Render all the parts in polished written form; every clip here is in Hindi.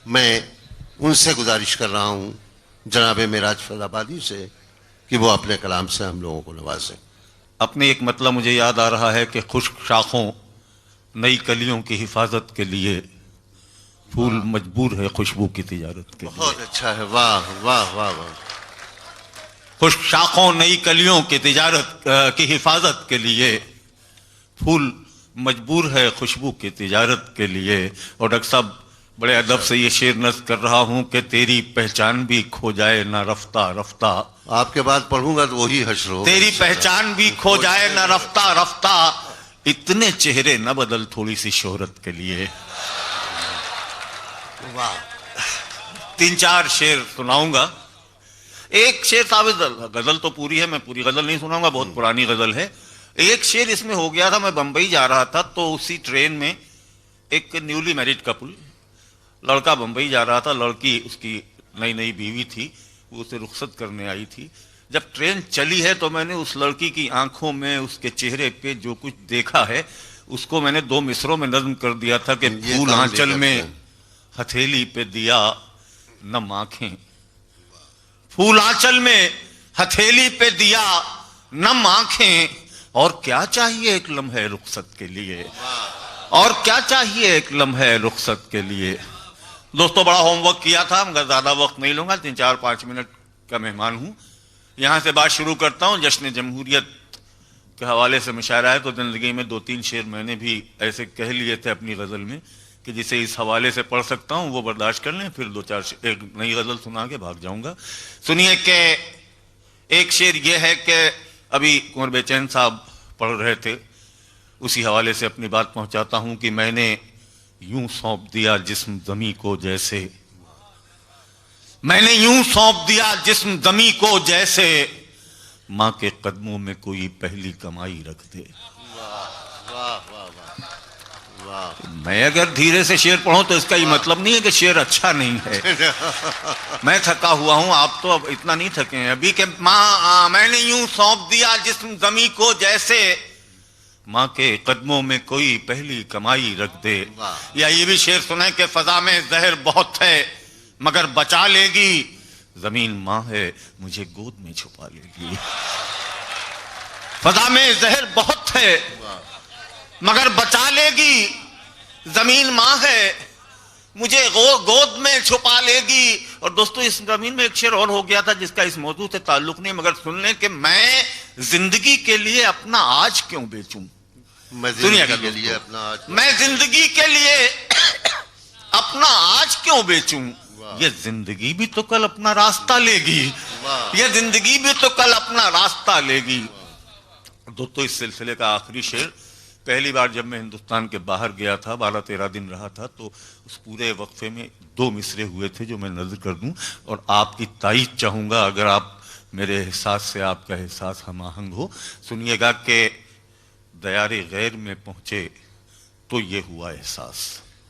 मैं उनसे गुजारिश कर रहा हूं जनाब मेराज फैजाबादी से कि वो अपने कलाम से हम लोगों को नवाजें। अपने एक मतलब मुझे याद आ रहा है कि खुश्क शाखों नई कलियों की हिफाजत के लिए फूल मजबूर है खुशबू की तिजारत के लिए। बहुत अच्छा है, वाह वाह वाह वाह। खुश्क शाखों नई कलियों की तिजारत की हिफाजत के लिए फूल मजबूर है खुशबू की तिजारत के लिए। और डॉक्टर साहब बड़े अदब से ये शेर नज़्म कर रहा हूं कि तेरी पहचान भी खो जाए ना रफ्ता रफ्ता। आपके बाद पढ़ूंगा तो वही हश्र होगा। तेरी पहचान भी खो जाए ना रफ्ता रफ्ता, इतने चेहरे न बदल थोड़ी सी शोहरत के लिए। वाह। 3-4 शेर सुनाऊंगा। एक शेर साहब, गजल तो पूरी है, मैं पूरी गजल नहीं सुनाऊंगा, बहुत पुरानी गजल है। एक शेर इसमें हो गया था, मैं बंबई जा रहा था तो उसी ट्रेन में एक न्यूली मैरिड कपल, लड़का बंबई जा रहा था, लड़की उसकी नई नई बीवी थी, वो उसे रुखसत करने आई थी। जब ट्रेन चली है तो मैंने उस लड़की की आंखों में, उसके चेहरे पे जो कुछ देखा है उसको मैंने 2 मिसरों में नज्म कर दिया था कि फूल आंचल में हथेली पे दिया नम आंखें, फूल आंचल में हथेली पे दिया नम आंखें, और क्या चाहिए एक लम्हे रुखसत के लिए, और क्या चाहिए एक लम्हे रुखसत के लिए। दोस्तों बड़ा होमवर्क किया था, मगर ज्यादा वक्त नहीं लूंगा, 3-4-5 मिनट का मेहमान हूं। यहां से बात शुरू करता हूं। जश्न जमहूरियत के हवाले से मुशायरा है तो जिंदगी में 2-3 शेर मैंने भी ऐसे कह लिए थे अपनी गजल में कि जिसे इस हवाले से पढ़ सकता हूं वो बर्दाश्त कर लें, फिर 2-4 एक नई गजल सुना के भाग जाऊंगा। सुनिए कि एक शेर ये है कि अभी कुंवर बेचैन साहब पढ़ रहे थे, उसी हवाले से अपनी बात पहुंचाता हूं कि मैंने यूं सौंप दिया जिस्म ज़मी को जैसे, मैंने यूं सौंप दिया जिस्म ज़मी को जैसे, मां के कदमों में कोई पहली कमाई रख दे। वाह वाह वाह वाह। मैं अगर धीरे से शेर पढ़ूं तो इसका ये मतलब नहीं है कि शेर अच्छा नहीं है। मैं थका हुआ हूं, आप तो अब इतना नहीं थके हैं अभी कि मैंने यूं सौंप दिया जिस्म ज़मी को जैसे, माँ के कदमों में कोई पहली कमाई रख दे। या ये भी शेर सुने कि फजा में जहर बहुत है मगर बचा लेगी, जमीन माँ है मुझे गोद में छुपा लेगी। फजा में जहर बहुत है मगर बचा लेगी, जमीन माँ है मुझे गोद में छुपा लेगी। और दोस्तों इस जमीन में एक शेर और हो गया था जिसका इस मौजू से ताल्लुक नहीं, मगर सुन लें कि मैं जिंदगी के लिए अपना आज क्यों बेचूं। दुनिया के लिए अपना आज, मैं जिंदगी के लिए अपना आज क्यों बेचूं। ये जिंदगी भी तो कल अपना रास्ता लेगी, ये जिंदगी भी तो कल अपना रास्ता लेगी। दोस्तों इस सिलसिले का आखिरी शेर, पहली बार जब मैं हिंदुस्तान के बाहर गया था, 12-13 दिन रहा था, तो उस पूरे वक्फे में 2 मिसरे हुए थे जो मैं नजर कर दूं और आपकी तारीफ चाहूंगा अगर आप मेरे एहसास से आपका एहसास हमाहंग हो। सुनिएगा कि दयारे गैर में पहुंचे तो ये हुआ एहसास,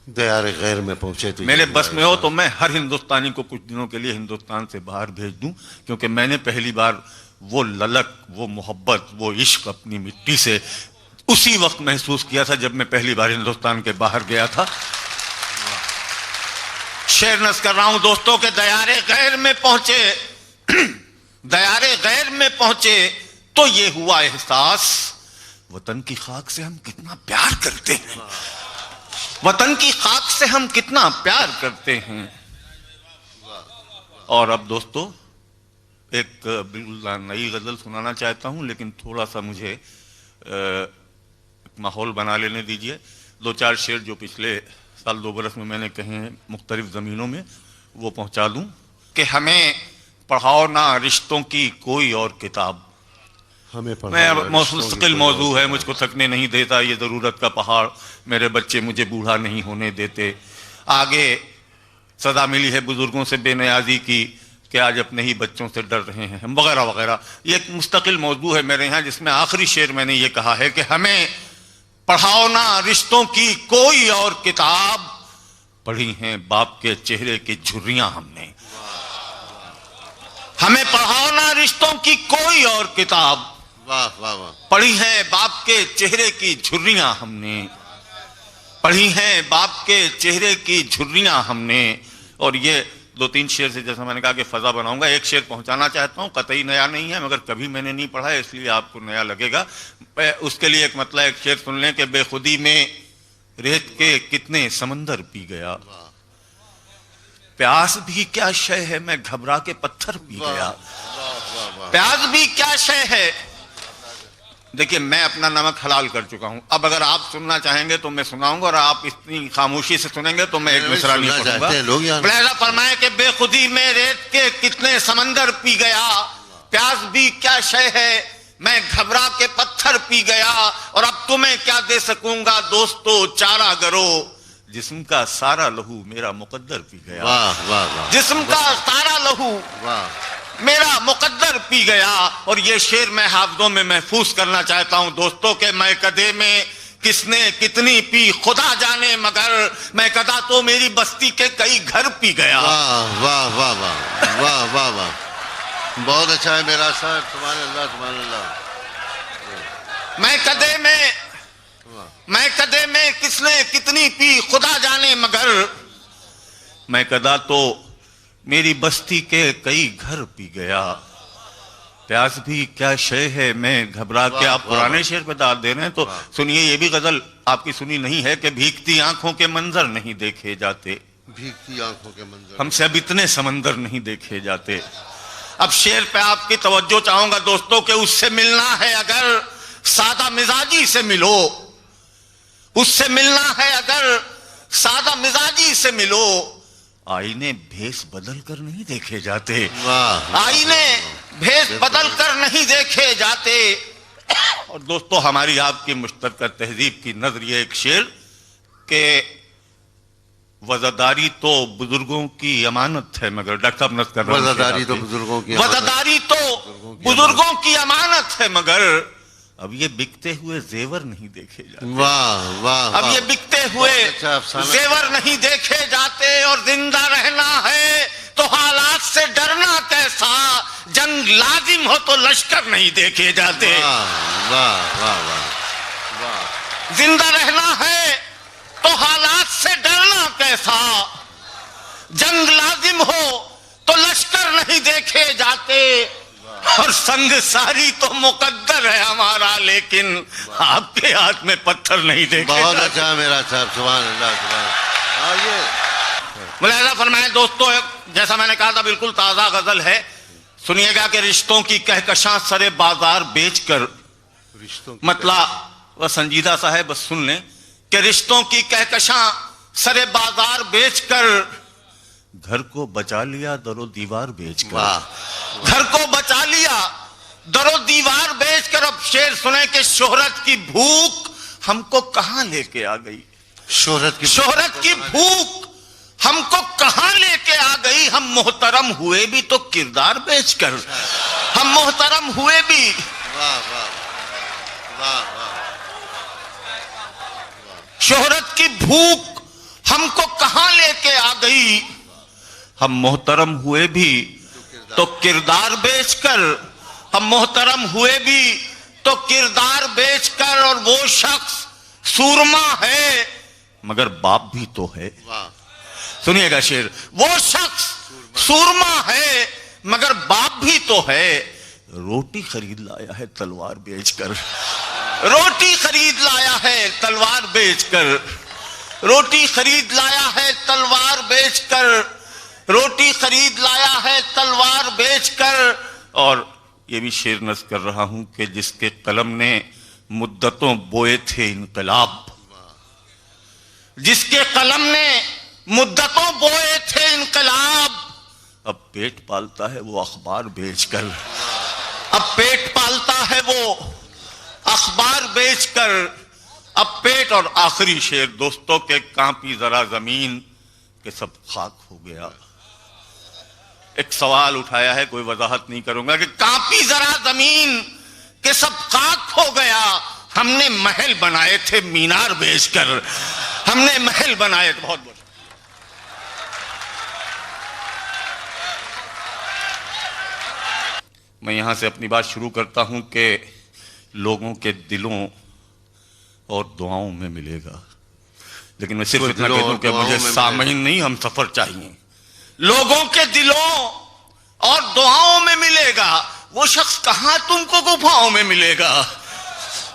दयारे गैर में पहुंचे तो मेरे बस में हो तो मैं हर हिंदुस्तानी को कुछ दिनों के लिए हिंदुस्तान से बाहर भेज दूं, क्योंकि मैंने पहली बार वो ललक, वो मोहब्बत, वो इश्क अपनी मिट्टी से उसी वक्त महसूस किया था जब मैं पहली बार हिंदुस्तान के बाहर गया था। शेर नज़्म कर रहा हूं दोस्तों के दयारे गैर में पहुंचे, दयारे गैर में पहुंचे तो ये हुआ एहसास, वतन की खाक से हम कितना प्यार करते हैं, वतन की खाक से हम कितना प्यार करते हैं। और अब दोस्तों एक बिल्कुल नई गजल सुनाना चाहता हूं, लेकिन थोड़ा सा मुझे माहौल बना लेने दीजिए। 2-4 शेर जो पिछले साल 2 बरस में मैंने कहे हैं मुख्तलिफ ज़मीनों में, वो पहुंचा दूं कि हमें पढ़ाओ ना रिश्तों की कोई और किताब। मैं मुस्तकिल मौजू है, मुझको थकने नहीं देता ये ज़रूरत का पहाड़, मेरे बच्चे मुझे बूढ़ा नहीं होने देते, आगे सदा मिली है बुजुर्गों से बेनियाजी की कि आज अपने ही बच्चों से डर रहे हैं, वगैरह वगैरह। ये एक मुस्तकिल मौजू है मेरे यहाँ, जिसमें आखिरी शेर मैंने ये कहा है कि हमें पढ़ाओ ना रिश्तों की कोई और किताब, पढ़ी हैं बाप के चेहरे की झुर्रियां हमने। हमें पढ़ाओ ना रिश्तों की कोई और किताब, वाह वाह वाह, पढ़ी हैं बाप के चेहरे की झुर्रियां हमने, पढ़ी हैं बाप के चेहरे की झुर्रियां हमने, और ये 2-3 शेर से, जैसा मैंने कहा कि फजा बनाऊंगा, एक शेर पहुंचाना चाहता हूं, कतई नया नहीं है, मगर कभी मैंने नहीं पढ़ा है इसलिए आपको नया लगेगा। उसके लिए एक मतलब एक शेर सुन लें कि बेखुदी में रेत के कितने समंदर पी गया, प्यास भी क्या शय है मैं घबरा के पत्थर पी गया। प्यास भी क्या शय है। देखिए मैं अपना नमक हलाल कर चुका हूं, अब अगर आप सुनना चाहेंगे तो मैं सुनाऊंगा, और आप इतनी खामोशी से सुनेंगे तो मैं एक मिसरा नहीं पढ़ूंगा। प्याला फरमाए कि बेखुदी में रेत के कितने समंदर पी गया, प्यास भी क्या शय है मैं घबरा के पत्थर पी गया, और अब तुम्हें क्या दे सकूंगा दोस्तों चारा गरो, जिस्म का सारा लहू मेरा मुकद्दर पी गया। वाह वाह वाह। जिस्म का सारा लहू मेरा मुकद्दर पी गया। और ये शेर मैं हाफजों में महफूज करना चाहता हूं दोस्तों के मैं कदे में किसने कितनी पी खुदा जाने, मगर मैं कदा तो मेरी बस्ती के कई घर पी गया। वाह वाह वाह वाह वाह वाह वाह, बहुत अच्छा है मेरा साहब, सुभान अल्लाह सुभान अल्लाह। मैं कदे में किसने कितनी पी खुदा जाने, मगर मैं कदा तो मेरी बस्ती के कई घर पी गया। प्यास भी क्या शय है मैं घबरा के। आप पुराने शेर पे दाद दे रहे हैं तो सुनिए, ये भी गजल आपकी सुनी नहीं है कि भीगती आंखों के मंजर नहीं देखे जाते, भीगती आंखों के मंजर हमसे अब इतने समंदर नहीं देखे जाते। अब शेर पे आपकी तवज्जो चाहूंगा दोस्तों के उससे मिलना है अगर सादा मिजाजी से मिलो, उससे मिलना है अगर सादा मिजाजी से मिलो, आईने भेस बदल कर नहीं देखे जाते। आईने भेस बदल कर नहीं देखे जाते। और दोस्तों हमारी आपकी मुश्तरका तहजीब की नजरिए एक शेर के वज़ादारी तो बुजुर्गों की अमानत है, मगर डॉक्टर साहब नस कर रहा हूं, वज़ादारी तो बुजुर्गों की वज़ादारी तो बुजुर्गों की अमानत है, मगर अब ये बिकते हुए जेवर नहीं देखे जाते। वाह वाह। अब ये बिकते हुए जेवर नहीं देखे जाते। और जिंदा रहना है तो हालात से डरना कैसा, जंग लाजिम हो तो लश्कर नहीं देखे जाते। वाह वाह वाह वाह। जिंदा रहना है तो हालात से डरना कैसा, जंग लाजिम हो तो लश्कर नहीं देखे जाते। और संग सारी तो मुकद्दर है हमारा, लेकिन आपके हाथ में पत्थर नहीं देखे। बहुत अच्छा मेरा साहब, सुभान अल्लाह सुभान। मुलाहिजा फरमाए दोस्तों, जैसा मैंने कहा था बिल्कुल ताजा गजल है, सुनिएगा कि रिश्तों की कहकशां सरे बाजार बेचकर, मतलब वह संजीदा सा है, बस सुन लें कि रिश्तों की कहकशां सरे बाजार बेचकर घर को बचा लिया दरो दीवार बेचकर। घर को बचा लिया दरो दीवार बेचकर। अब शेर सुने कि शोहरत की भूख हमको कहां लेके आ गई, शोहरत की भूख हमको कहां लेके आ गई। हम मोहतरम हुए भी तो किरदार बेचकर, हम मोहतरम हुए भी। शोहरत की भूख हमको कहां लेके आ गई, हम मोहतरम हुए भी तो किरदार बेचकर, हम मोहतरम हुए भी तो किरदार बेचकर। और वो शख्स सूरमा है मगर बाप भी तो है। सुनिएगा शेर, वो शख्स सूरमा है मगर बाप भी तो है। रोटी खरीद लाया है तलवार बेचकर, रोटी खरीद लाया है तलवार बेचकर, रोटी खरीद लाया है तलवार बेचकर, रोटी खरीद लाया है तलवार बेचकर। और ये भी शेर नस कर रहा हूं कि जिसके कलम ने मुद्दतों बोए थे इनकलाब, जिसके कलम ने मुद्दतों बोए थे इनकलाब, अब पेट पालता है वो अखबार बेचकर, अब पेट पालता है वो अखबार बेचकर। अब पेट। और आखिरी शेर दोस्तों के कांपी जरा जमीन के सब खाक हो गया। एक सवाल उठाया है, कोई वजाहत नहीं करूंगा, कि कांपी जरा जमीन के सब खाक हो गया। हमने महल बनाए थे मीनार बेचकर, हमने महल बनाए थे। बहुत बहुत मैं यहां से अपनी बात शुरू करता हूं कि लोगों के दिलों और दुआओं में मिलेगा, लेकिन मैं सिर्फ इतना कह दूं कि मुझे सामईन नहीं, हम सफर चाहिए। लोगों के दिलों और दुआओं में मिलेगा। वो शख्स कहां तुमको गुफाओं में मिलेगा,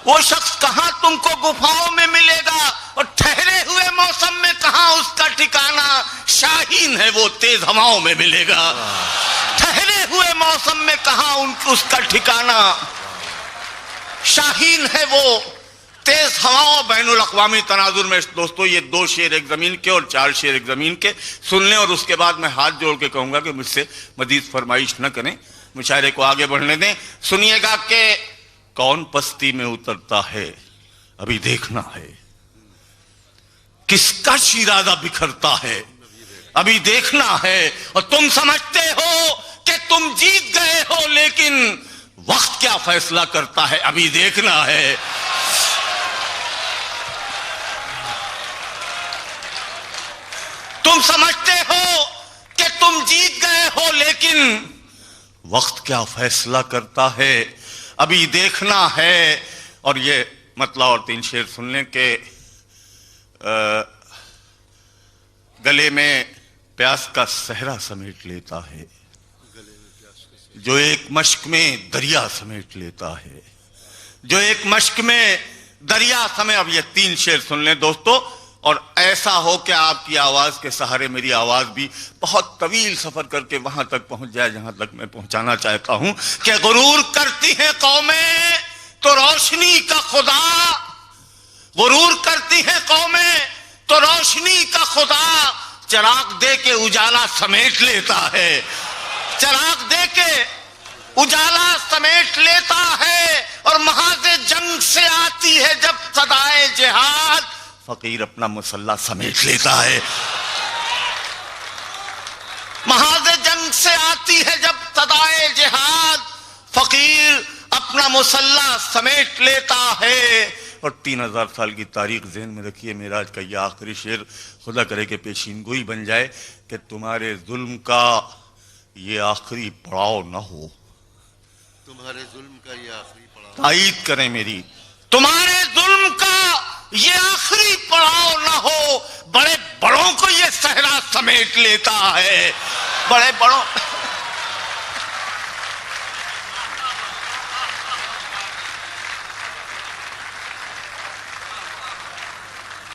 वो शख्स कहां तुमको गुफाओं में मिलेगा, और ठहरे हुए मौसम में कहां उसका ठिकाना। शाहीन है वो तेज हवाओं में मिलेगा, ठहरे हुए मौसम में कहां उसका ठिकाना। शाहीन है वो तेज हवाओं। बैनुल अक़वामी तनाजुर में दोस्तों ये 2 शेर एक जमीन के और 4 शेर एक जमीन के सुन लें, और उसके बाद मैं हाथ जोड़ के कहूंगा कि मुझसे मजीद फरमाइश न करें, मुशायरे को आगे बढ़ने दें। सुनिएगा कि कौन पस्ती में उतरता है अभी देखना है, किसका शिराजा बिखरता है अभी देखना है। और तुम समझते हो कि तुम जीत गए हो, लेकिन वक्त क्या फैसला करता है अभी देखना है। तुम समझते हो कि तुम जीत गए हो, लेकिन वक्त क्या फैसला करता है अभी देखना है। और ये मतलब और 3 शेर सुन लें कि गले में प्यास का सहरा समेट लेता है, जो एक मश्क में दरिया समेट लेता है, जो एक मश्क में दरिया समेट। अब ये 3 शेर सुन लें दोस्तों, और ऐसा हो कि आपकी आवाज के सहारे मेरी आवाज भी बहुत तवील सफर करके वहां तक पहुंच जाए जहां तक मैं पहुंचाना चाहता हूं कि गुरूर करती हैं कौमें तो रोशनी का खुदा, गुरूर करती हैं कौमें तो रोशनी का खुदा, चिराग दे के उजाला समेट लेता है, चिराग दे के उजाला समेट लेता है। और महाज़े जंग से आती है जब सदाए जिहाद, फकीर अपना मुसल्ला समेट लेता है। महाज़े जंग से आती है जब सदाए जिहाद, फकीर अपना मुसल्ला समेट लेता है। और 3000 साल की तारीख ज़हन में रखिए। मेराज का यह आखिरी शेर खुदा करे कि पेशीनगोई बन जाए कि तुम्हारे जुल्म का ये आखिरी पड़ाव न हो, तुम्हारे जुल्म का ये आखिरी पड़ाव। ताईद करें मेरी, तुम्हारे जुल्म का ये आखिरी पड़ाव न हो। बड़े बड़ों को ये सहरा समेट लेता है, बड़े बड़ों